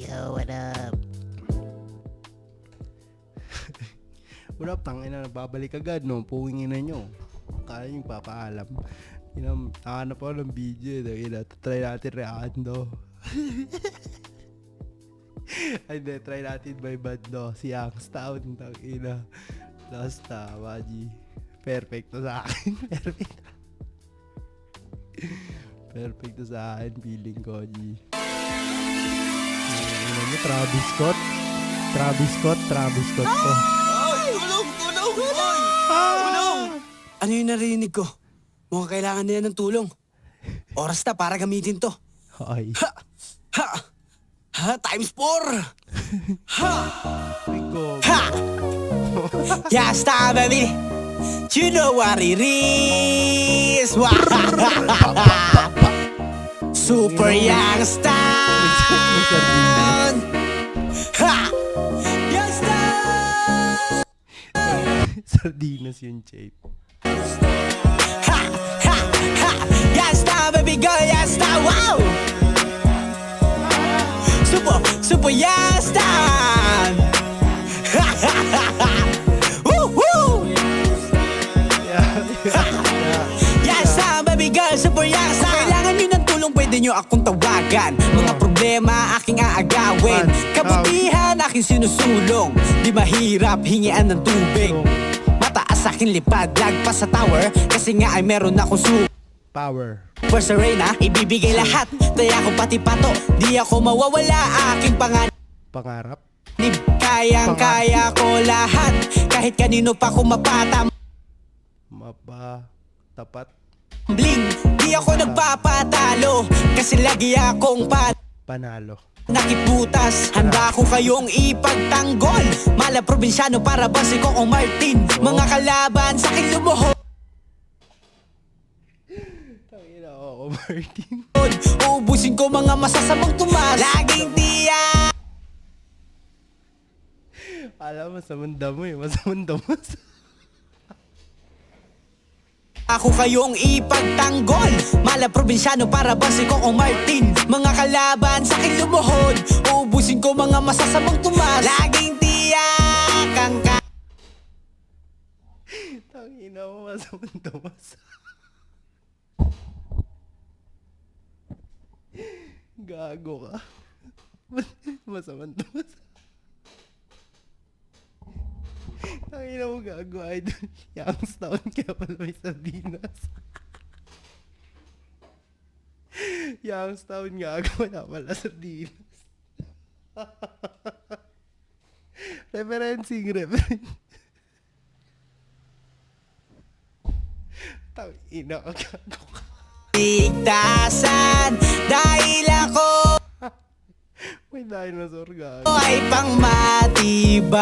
Yo, what up? What up, tangina, nagbabalik agad, no? Puwingin na nyo. Kaya yung papaalam. Nakahanap ako ng video, tangina. Try natin react, Ay, hindi, try natin by bando. Si Youngstown, tangina. Lost Maji. Perfect to sa akin. Perfect to sa akin, feeling ko, G. Travis Scott to. Tulong! Tulong! Ano yung narinig ko? Mukhang kailangan nila ng tulong. Oras na para gamitin to. Ay. Times 4! Ay, go. Yeah, stop, baby! You know what it is! Super Youngstown! Youngstown! Sardinas yung shape. Youngstown, baby girl, Youngstown, wow! Super Youngstown! Woo! Youngstown, baby girl, Super Youngstown! Kailangan nyo ng tulong, pwede nyo akong tawagan. Mga problema aking aagawin. Kabutihan aking sinusulong. Di mahirap hingian ng tubig. Mataas aking lipad, lagpas sa tower. Kasi nga ay meron akong Power. Super Serena, ibibigay lahat. Taya ko pati pato, di ako mawawala. Aking Pangarap. kaya ko lahat. Kahit kanino pa kumapata. Tapat. Bling, di ako nagpapatalo. Kasi lagi akong Panalo. nakiputas. Handa ko kayong ipagtanggol. Mala probinsyano para basi ko o Martin. Mga kalaban sa akin lumuhod. Tangina ako, Martin. Uubusin ko mga masasamang tumas. Laging tiyak. Alam mo, masamang damo. Ako kayong ipagtanggol. Mala probinsyano para basi ko o Martin. Mga kalaban sa akin lumuhod. Uubusin ko mga masasamang tumas. Laging tiyak ang Tangina mo, masamang damo. Gago ka. Masamang damo. Tangina mo, gago, idol. Youngstown, kaya pala may sardinas. Youngstown, gago, wala pala sardinas. Referencing. Tangina ka, gago ka. ligtasan. Dahil ako May dinosaur, gago. ay pangmatibak.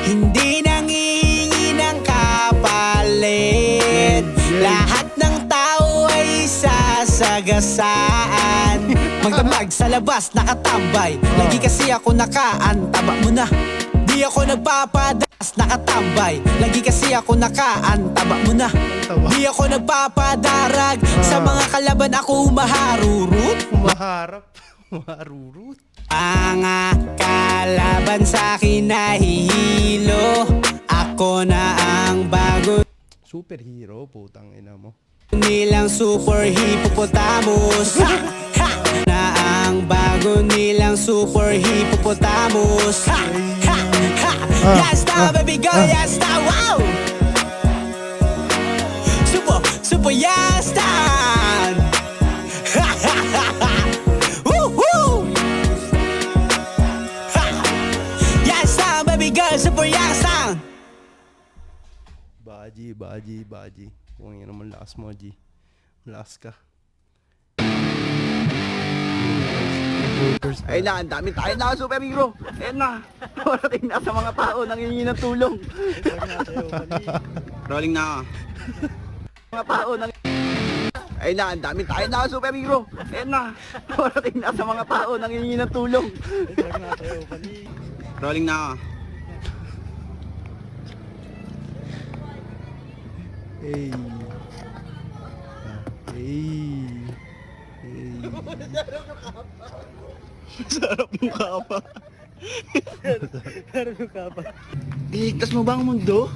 Hindi nanghihingi ng kapalit. Lahat ng tao ay sasagasaan. Magdamag sa labas, nakatambay. Lagi kasi ako nakaantaba mo na. Di ako nagpapadas, nakatambay. Lagi kasi ako nakaantaba mo na. Di ako nagpapadarag. Sa mga kalaban ako humaharurut. Marurut. Mga kalaban sa akin nahihilo. Ako na ang bago Superhero, putang ina mo. nilang super hippopotamus. Na ang bago nilang super hippopotamus. Yasta, baby girl, yasta, wow! Super yasta! Woo! Yasta, baby girl, super yasta! Baji. Kung yun naman lakas mo, G. Lakas ka. Ay na, ang dami tayo na superhero. Ayan na, parating na sa mga tao nangingi ng tulong. Rolling na ako. Mga tao nang ay na, ang dami tayo na superhero. Ayan na, parating na sa mga tao nangingi ng tulong. Rolling na ako. Hey. Hey. Sarap yung kapa. Pero yung kapa. Iligtas mo ba ang mundo?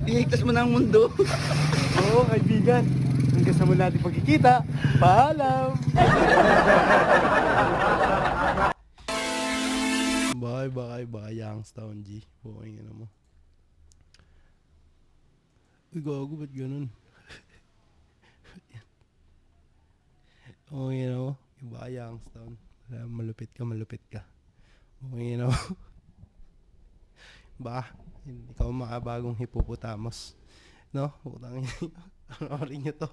Iligtas mo na ang mundo. Oo, kaibigan. Hanggang sa mula natin pagkikita. Paalam! Baka Youngstown, G. Buhay nga mo. Uy, gago, ba't ganun? Oo, nga mo. Baka Youngstown. Malupit ka. Oo, nga mo. Baka, ikaw makabagong hippopotamus. No? Utang yun. Ano rin nyo to?